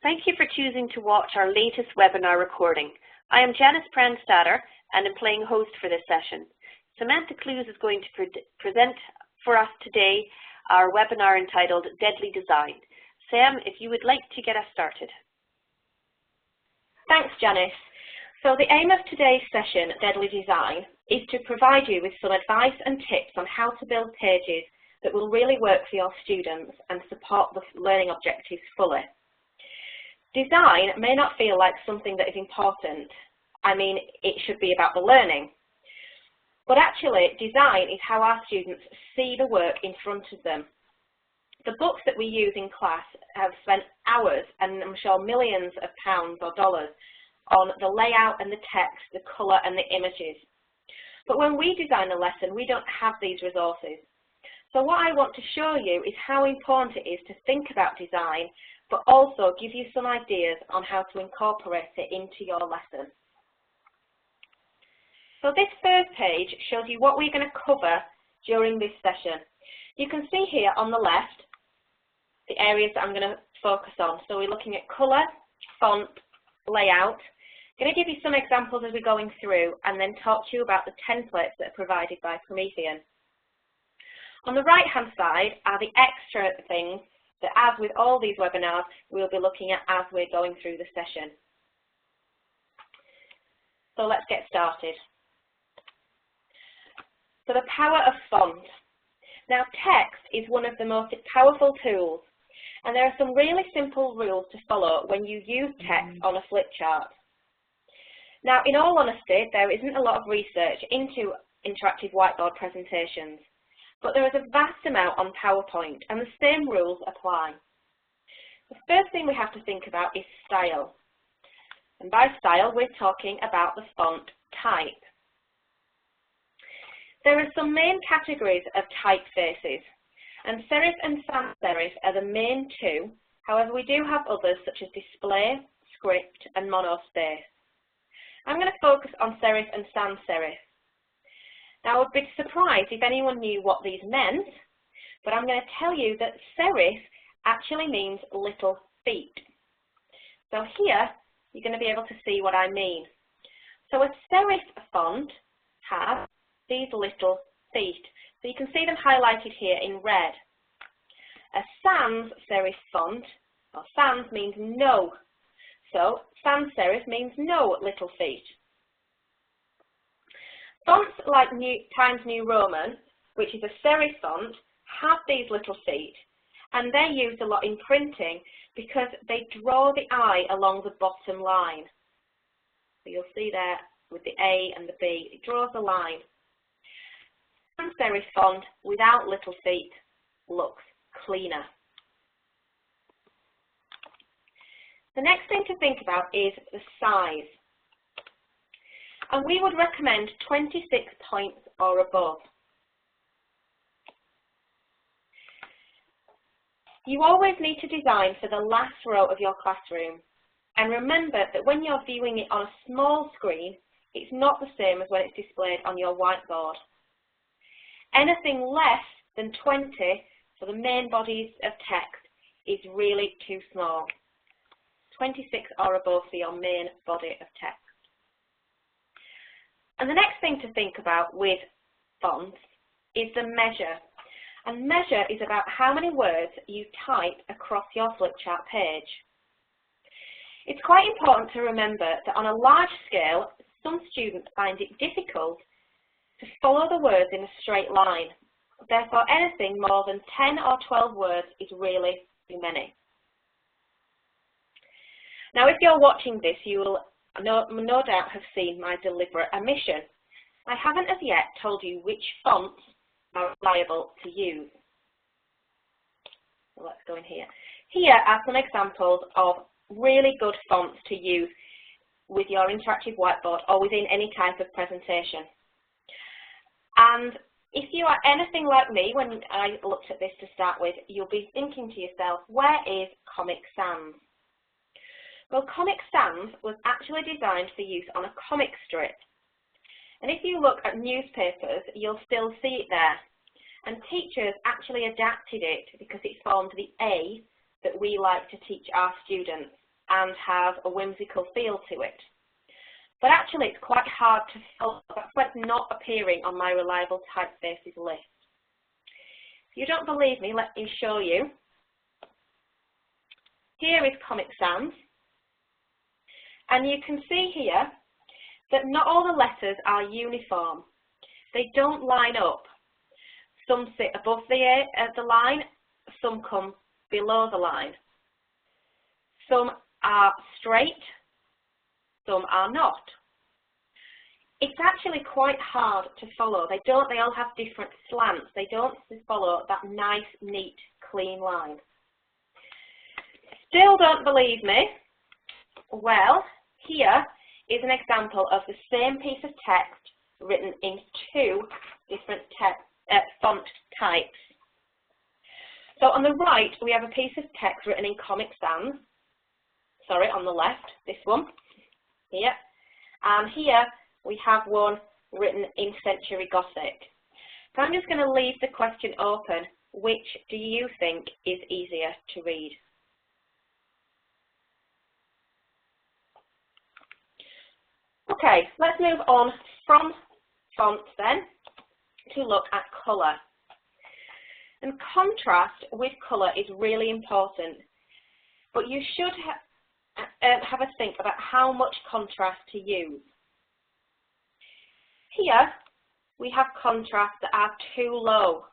Thank you for choosing to watch our latest webinar recording. I am Janice Prandstatter and am playing host for this session. Samantha Clues is going to present for us today our webinar entitled Deadly Design. Sam, if you would like to get us started. Thanks, Janice. So the aim of today's session, Deadly Design, is to provide you with some advice and tips on how to build pages that will really work for your students and support the learning objectives fully. Design may not feel like something that is important. I mean, it should be about the learning. But actually, design is how our students see the work in front of them. The books that we use in class have spent hours, and I'm sure millions of pounds or dollars, on the layout and the text, the colour and the images. But when we design a lesson, we don't have these resources. So what I want to show you is how important it is to think about design, but also give you some ideas on how to incorporate it into your lesson. So this first page shows you what we're going to cover during this session. You can see here on the left the areas that I'm going to focus on. So we're looking at colour, font, layout. I'm going to give you some examples as we're going through and then talk to you about the templates that are provided by Promethean. On the right hand side are the extra things that, as with all these webinars, we'll be looking at as we're going through the session. So let's get started. So the power of font. Now text is one of the most powerful tools, and there are some really simple rules to follow when you use text on a flip chart. Now in all honesty, there isn't a lot of research into interactive whiteboard presentations, but there is a vast amount on PowerPoint and the same rules apply. The first thing we have to think about is style. And by style, we're talking about the font type. There are some main categories of typefaces, and serif and sans serif are the main two. However, we do have others such as display, script, and monospace. I'm going to focus on serif and sans serif. Now, I would be surprised if anyone knew what these meant, but I'm going to tell you that serif actually means little feet. So here, you're going to be able to see what I mean. So a serif font has these little feet. So you can see them highlighted here in red. A sans serif font, or sans means no. So sans serif means no little feet. Fonts like Times New Roman, which is a serif font, have these little feet, and they're used a lot in printing because they draw the eye along the bottom line. So you'll see there with the A and the B, it draws a line. Sans serif font without little feet looks cleaner. The next thing to think about is the size. And we would recommend 26 points or above. You always need to design for the last row of your classroom. And remember that when you're viewing it on a small screen, it's not the same as when it's displayed on your whiteboard. Anything less than 20 for the main bodies of text is really too small. 26 or above for your main body of text. And the next thing to think about with fonts is the measure. And measure is about how many words you type across your flipchart page. It's quite important to remember that on a large scale, some students find it difficult to follow the words in a straight line. Therefore, anything more than 10 or 12 words is really too many. Now, if you're watching this, you will no doubt have seen my deliberate omission. I haven't as yet told you which fonts are reliable to use. So let's go in here. Here are some examples of really good fonts to use with your interactive whiteboard or within any type of presentation. And if you are anything like me, when I looked at this to start with, you'll be thinking to yourself, where is Comic Sans? Well, Comic Sans was actually designed for use on a comic strip. And if you look at newspapers, you'll still see it there. And teachers actually adapted it because it formed the A that we like to teach our students. and have a whimsical feel to it. But actually it's quite hard to follow. That's why it's not appearing on my reliable typefaces list. If you don't believe me, let me show you. Here is Comic Sans, and you can see here that not all the letters are uniform. They don't line up. Some sit above the line, some come below the line. Some are straight, some are not. It's actually quite hard to follow. They all have different slants. They don't follow that nice, neat, clean line. Still don't believe me? Well, here is an example of the same piece of text written in two different font types. So on the right, we have a piece of text written in Comic Sans. Sorry, on the left, this one, here. And here we have one written in Century Gothic. So I'm just going to leave the question open. Which do you think is easier to read? Okay, let's move on from fonts then to look at colour. And contrast with colour is really important, but you should have a think about how much contrast to use. Here we have contrasts that are too low.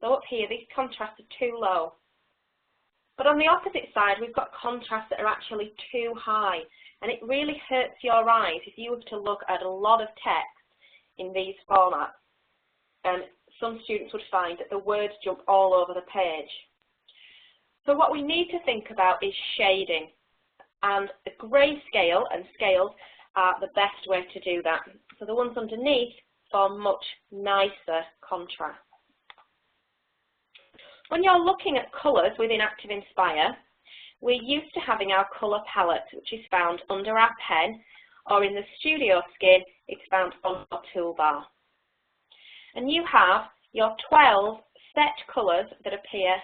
So up here these contrasts are too low. But on the opposite side we've got contrasts that are actually too high, and it really hurts your eyes if you were to look at a lot of text in these formats. Some students would find that the words jump all over the page. So what we need to think about is shading, and the grayscale and scales are the best way to do that. So the ones underneath form much nicer contrast. When you're looking at colours within Active Inspire, we're used to having our colour palette, which is found under our pen, or in the Studio Skin, it's found on our toolbar. And you have your 12 set colours that appear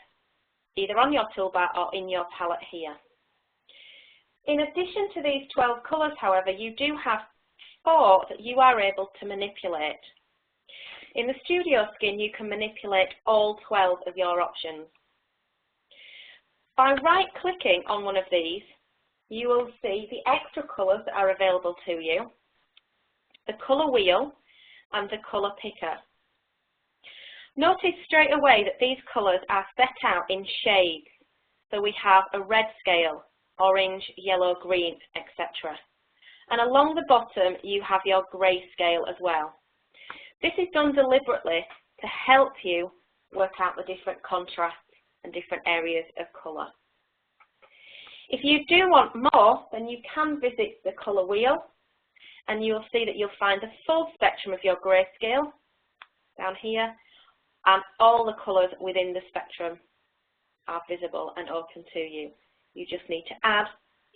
either on your toolbar or in your palette here. In addition to these 12 colours, however, you do have 4 that you are able to manipulate. In the Studio Skin, you can manipulate all 12 of your options. By right-clicking on one of these, you will see the extra colours that are available to you, the colour wheel, and the colour picker. Notice straight away that these colours are set out in shades. So we have a red scale, orange, yellow, green, etc. And along the bottom you have your grey scale as well. This is done deliberately to help you work out the different contrasts and different areas of colour. If you do want more, then you can visit the colour wheel, and you'll see that you'll find the full spectrum of your grayscale down here, and all the colours within the spectrum are visible and open to you. You just need to add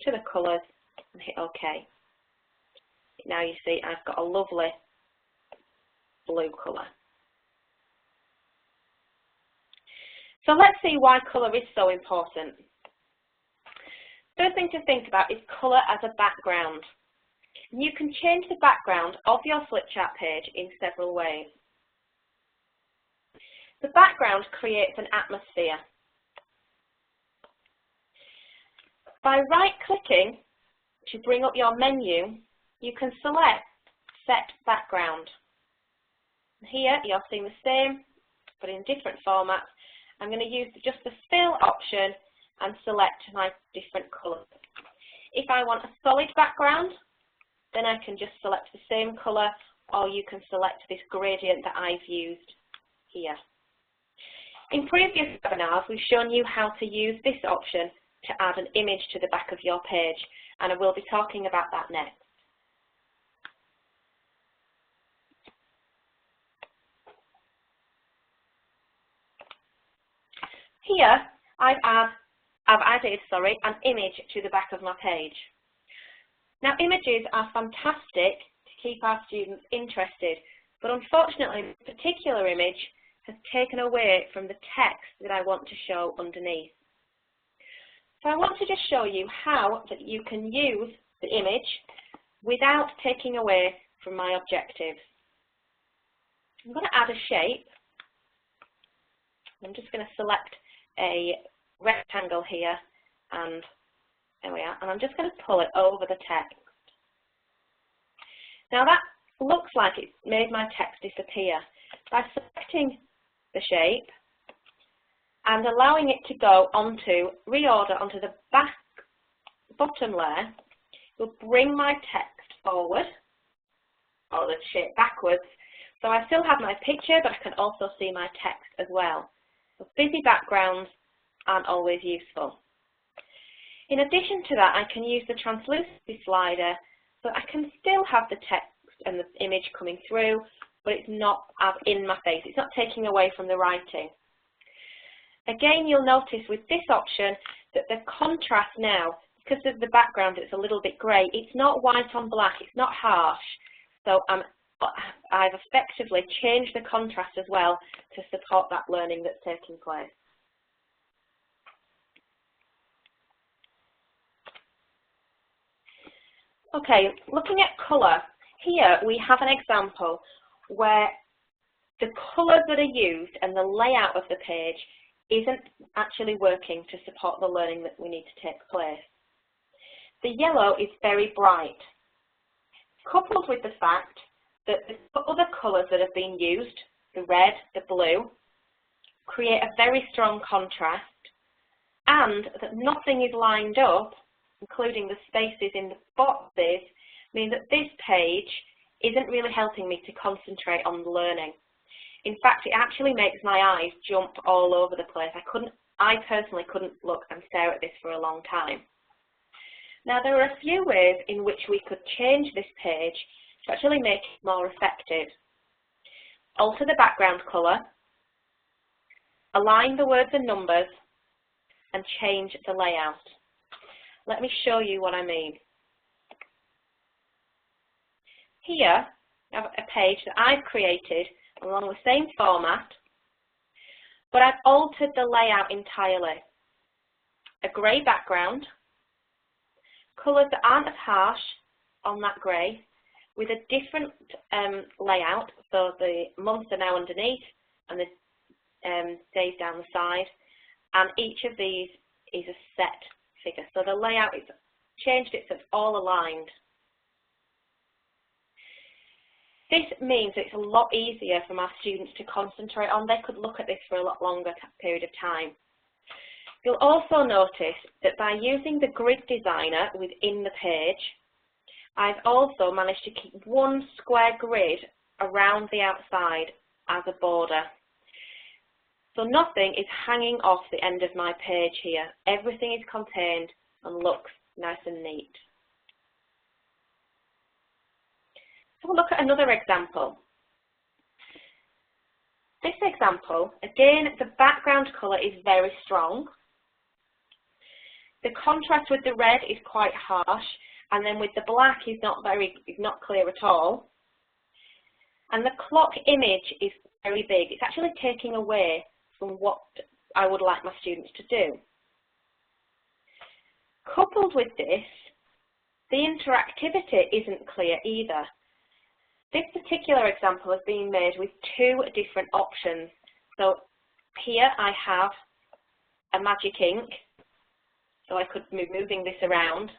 to the colours and hit OK. Now you see I've got a lovely blue colour. So let's see why colour is so important. First thing to think about is colour as a background. And you can change the background of your flipchart page in several ways. The background creates an atmosphere. By right-clicking to bring up your menu, you can select Set Background. Here you're seeing the same, but in different formats. I'm going to use just the Fill option and select my different colours. If I want a solid background, then I can just select the same colour, or you can select this gradient that I've used here. In previous webinars, we've shown you how to use this option to add an image to the back of your page, and I will be talking about that next. Here, I've added an image to the back of my page. Now, images are fantastic to keep our students interested, but unfortunately, this particular image has taken away from the text that I want to show underneath. So I want to just show you how that you can use the image without taking away from my objectives. I'm going to add a shape. I'm just going to select a rectangle here, and there we are, and I'm just going to pull it over the text. Now that looks like it's made my text disappear. By selecting the shape and allowing it to go onto, reorder onto the bottom layer, will bring my text forward, or the shape backwards. So I still have my picture, but I can also see my text as well. So busy backgrounds aren't always useful. In addition to that, I can use the translucency slider so I can still have the text and the image coming through, but it's not as in my face. It's not taking away from the writing. Again, you'll notice with this option that the contrast now, because of the background it's a little bit grey, it's not white on black, it's not harsh. So I've effectively changed the contrast as well to support that learning that's taking place. Okay, looking at colour, here we have an example where the colours that are used and the layout of the page isn't actually working to support the learning that we need to take place. The yellow is very bright, coupled with the fact that the other colours that have been used, the red, the blue, create a very strong contrast, and that nothing is lined up, including the spaces in the boxes, mean that this page isn't really helping me to concentrate on the learning. In fact, it actually makes my eyes jump all over the place. I personally couldn't look and stare at this for a long time. Now, there are a few ways in which we could change this page to actually make it more effective. Alter the background colour, align the words and numbers, and change the layout. Let me show you what I mean. Here, I have a page that I've created along the same format, but I've altered the layout entirely. A grey background, colours that aren't as harsh on that grey, with a different layout, so the months are now underneath and the days down the side, and each of these is a set figure. So the layout is changed, it so it's all aligned. This means it's a lot easier for my students to concentrate on. They could look at this for a lot longer period of time. You'll also notice that by using the grid designer within the page, I've also managed to keep one square grid around the outside as a border. So nothing is hanging off the end of my page here. Everything is contained and looks nice and neat. So we'll look at another example. This example, again, the background colour is very strong. The contrast with the red is quite harsh, and then with the black is not clear at all. And the clock image is very big. It's actually taking away from what I would like my students to do. Coupled with this, the interactivity isn't clear either. This particular example is being made with two different options. So here I have a magic ink, so I could be moving this around,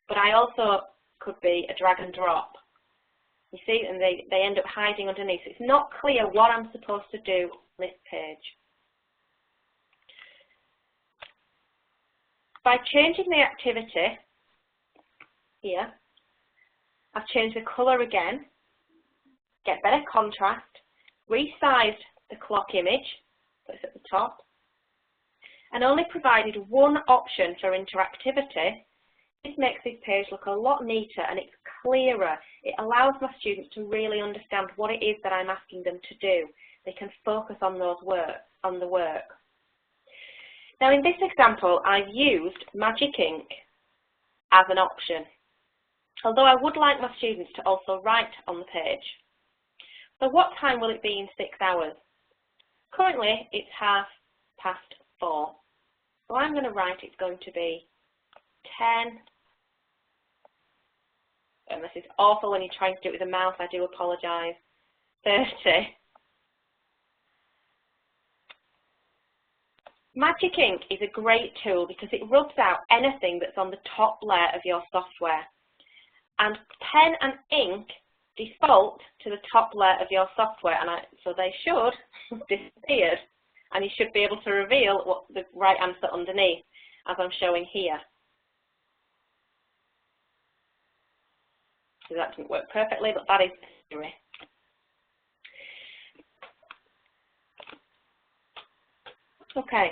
but I also could be a drag and drop. You see, and they end up hiding underneath. It's not clear what I'm supposed to do on this page. By changing the activity here, I've changed the colour again, get better contrast, resized the clock image, so it's at the top, and only provided one option for interactivity. This makes this page look a lot neater and it's clearer. It allows my students to really understand what it is that I'm asking them to do. They can focus on the work. Now in this example, I've used magic ink as an option, although I would like my students to also write on the page. So what time will it be in 6 hours? Currently, it's 4:30. So I'm going to write it's going to be 10, and this is awful when you're trying to do it with a mouse, I do apologise, 30. Magic Ink is a great tool because it rubs out anything that's on the top layer of your software. And pen and ink default to the top layer of your software, and so they should have disappeared, and you should be able to reveal what the right answer underneath, as I'm showing here. So that didn't work perfectly, but that is the theory. Okay.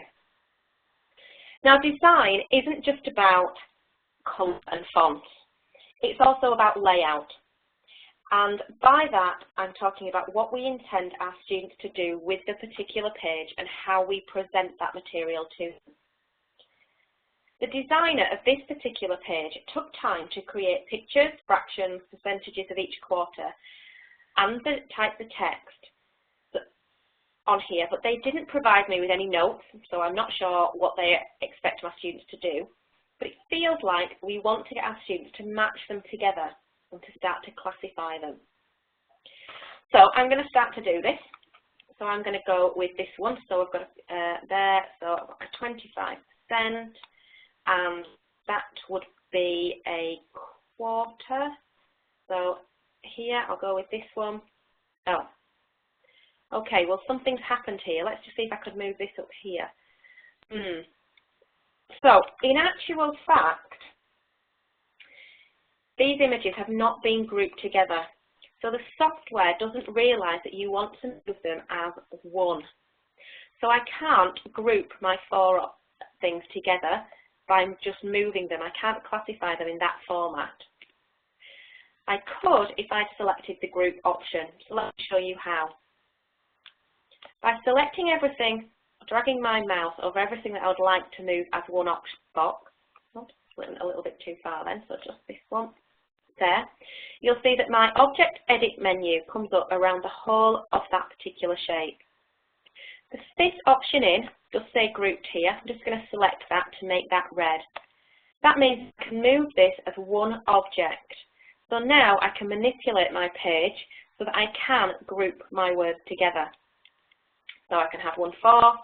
Now, design isn't just about colour and fonts. It's also about layout. And by that, I'm talking about what we intend our students to do with the particular page and how we present that material to them. The designer of this particular page took time to create pictures, fractions, percentages of each quarter, and the types of text on here, but they didn't provide me with any notes, so I'm not sure what they expect my students to do. But it feels like we want to get our students to match them together and to start to classify them. So I'm going to start to do this. So I'm going to go with this one. So I've got there, so I've got a 25%, and that would be a quarter. So here I'll go with this one. Oh, okay, well something's happened here. Let's just see if I could move this up here. So in actual fact, these images have not been grouped together. So the software doesn't realise that you want to move them as one. So I can't group my 4 things together by just moving them. I can't classify them in that format. I could if I selected the group option. So let me show you how. By selecting everything, dragging my mouse over everything that I would like to move as one box, a little bit too far then, so just this one, there, you'll see that my Object Edit menu comes up around the whole of that particular shape. The 5th option in does say grouped here. I'm just going to select that to make that red. That means I can move this as one object. So now I can manipulate my page so that I can group my words together. So I can have one for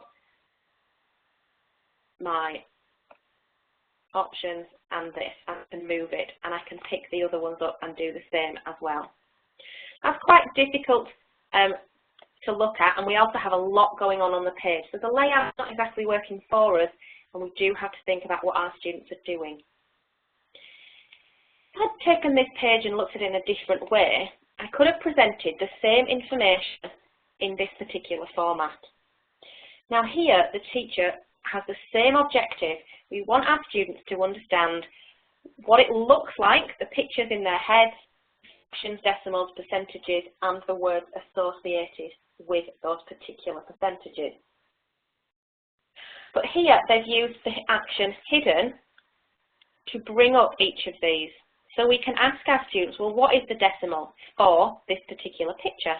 my options and this. I can move it, and I can pick the other ones up and do the same as well. That's quite difficult to look at, and we also have a lot going on the page. So the layout's not exactly working for us, and we do have to think about what our students are doing. If I'd taken this page and looked at it in a different way, I could have presented the same information in this particular format. Now here, the teacher has the same objective. We want our students to understand what it looks like, the pictures in their heads, fractions, decimals, percentages, and the words associated with those particular percentages. But here, they've used the action hidden to bring up each of these. So we can ask our students, well, what is the decimal for this particular picture?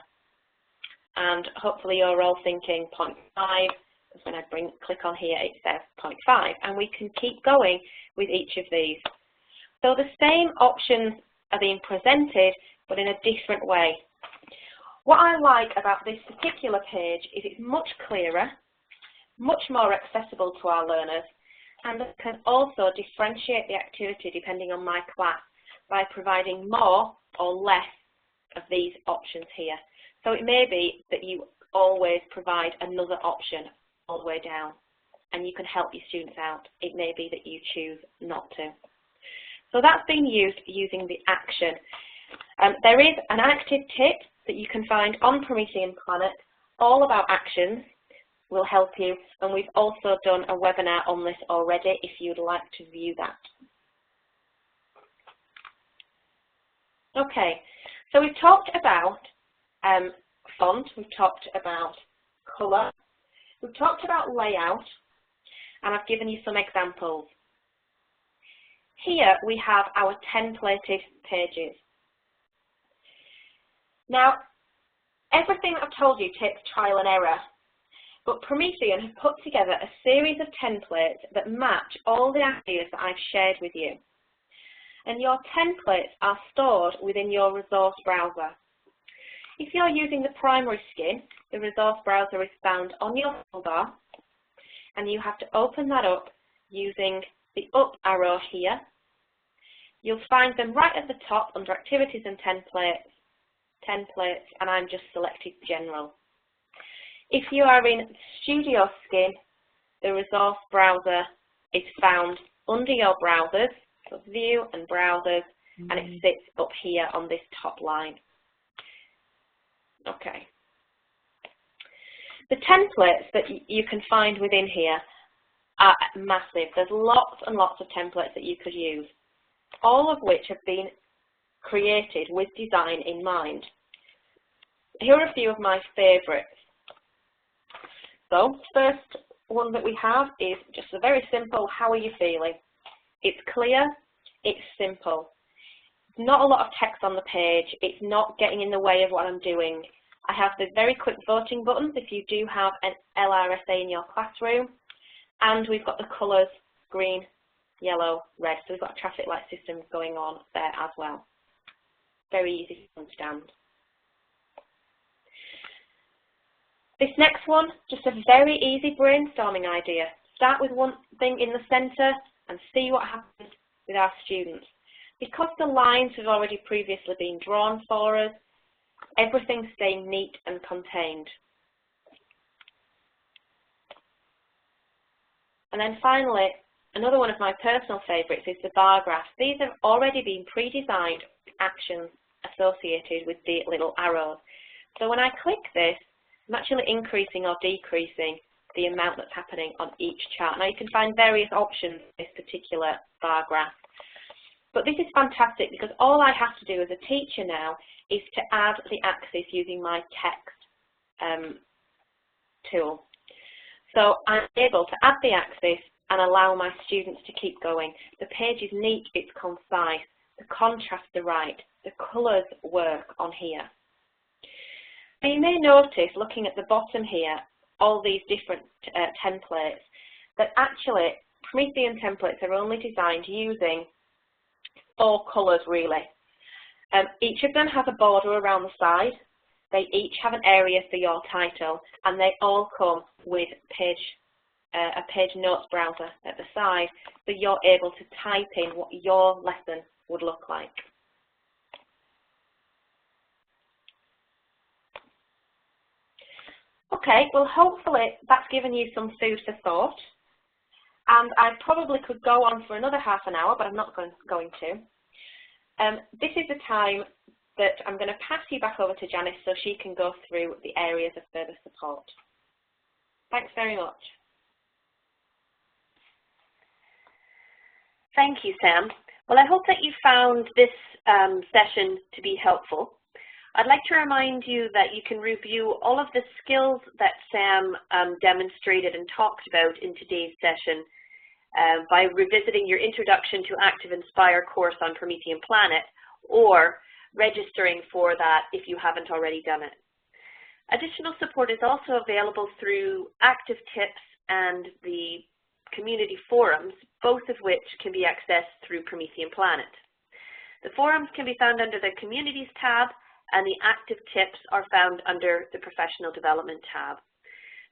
And hopefully you're all thinking 0.5, because when I click on here it says 0.5, and we can keep going with each of these. So the same options are being presented, but in a different way. What I like about this particular page is it's much clearer, much more accessible to our learners, and it can also differentiate the activity depending on my class by providing more or less of these options here. So it may be that you always provide another option all the way down, and you can help your students out. It may be that you choose not to. So that's being used using the action. There is an active tip that you can find on Promethean Planet all about actions. Will help you, and we've also done a webinar on this already if you'd like to view that. Okay, so we've talked about font, we've talked about colour, we've talked about layout, and I've given you some examples. Here we have our templated pages. Now, everything I've told you takes trial and error. but Promethean has put together a series of templates that match all the ideas that I've shared with you. And your templates are stored within your resource browser. If you're using the primary skin, the resource browser is found on your toolbar, and you have to open that up using the up arrow here. You'll find them right at the top under Activities and Templates, and I'm just selected General. If you are in Studio Skin, the resource browser is found under your browsers, so View and Browsers, and it sits up here on this top line. Okay. The templates that you can find within here are massive. There's lots and lots of templates that you could use, all of which have been created with design in mind. Here are a few of my favourites. So, first one that we have is just a very simple, how are you feeling? It's clear, it's simple. Not a lot of text on the page, it's not getting in the way of what I'm doing. I have the very quick voting buttons if you do have an LRSA in your classroom, and we've got the colours green, yellow, red, so we've got a traffic light system going on there as well. Very easy to understand. This next one, just a very easy brainstorming idea. Start with one thing in the centre and see what happens with our students. Because the lines have already previously been drawn for us, everything's staying neat and contained. And then finally, another one of my personal favourites is the bar graphs. These have already been pre-designed actions associated with the little arrows. So when I click this, I'm actually increasing or decreasing the amount that's happening on each chart. Now you can find various options in this particular bar graph. But this is fantastic because all I have to do as a teacher now is to add the axis using my text tool. So I'm able to add the axis and allow my students to keep going. The page is neat, it's concise, the contrasts are right, the colours work on here. Now you may notice, looking at the bottom here, all these different templates, that actually Promethean templates are only designed using 4 colours really. Each of them has a border around the side, they each have an area for your title, and they all come with a page notes browser at the side, so you're able to type in what your lesson would look like. Okay, well hopefully that's given you some food for thought, and I probably could go on for another half an hour, but I'm not going to. This is the time that I'm going to pass you back over to Janice so she can go through the areas of further support. Thanks very much. Thank you, Sam. Well, I hope that you found this session to be helpful. I'd like to remind you that you can review all of the skills that Sam demonstrated and talked about in today's session by revisiting your Introduction to Active Inspire course on Promethean Planet, or registering for that if you haven't already done it. Additional support is also available through active tips and the community forums, both of which can be accessed through Promethean Planet. The forums can be found under the Communities tab, and the active tips are found under the Professional Development tab.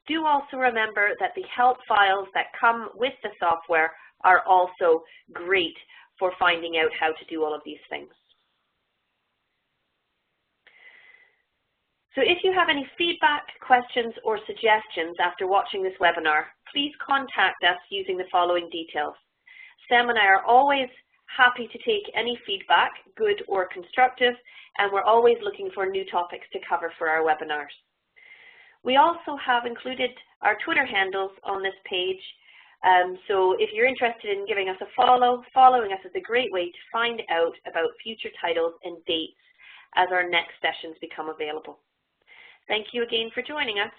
Do also remember that the help files that come with the software are also great for finding out how to do all of these things. So if you have any feedback, questions, or suggestions after watching this webinar, please contact us using the following details. Sam and I are always happy to take any feedback, good or constructive, and we're always looking for new topics to cover for our webinars. We also have included our Twitter handles on this page, so if you're interested in giving us a follow, following us is a great way to find out about future titles and dates as our next sessions become available. Thank you again for joining us.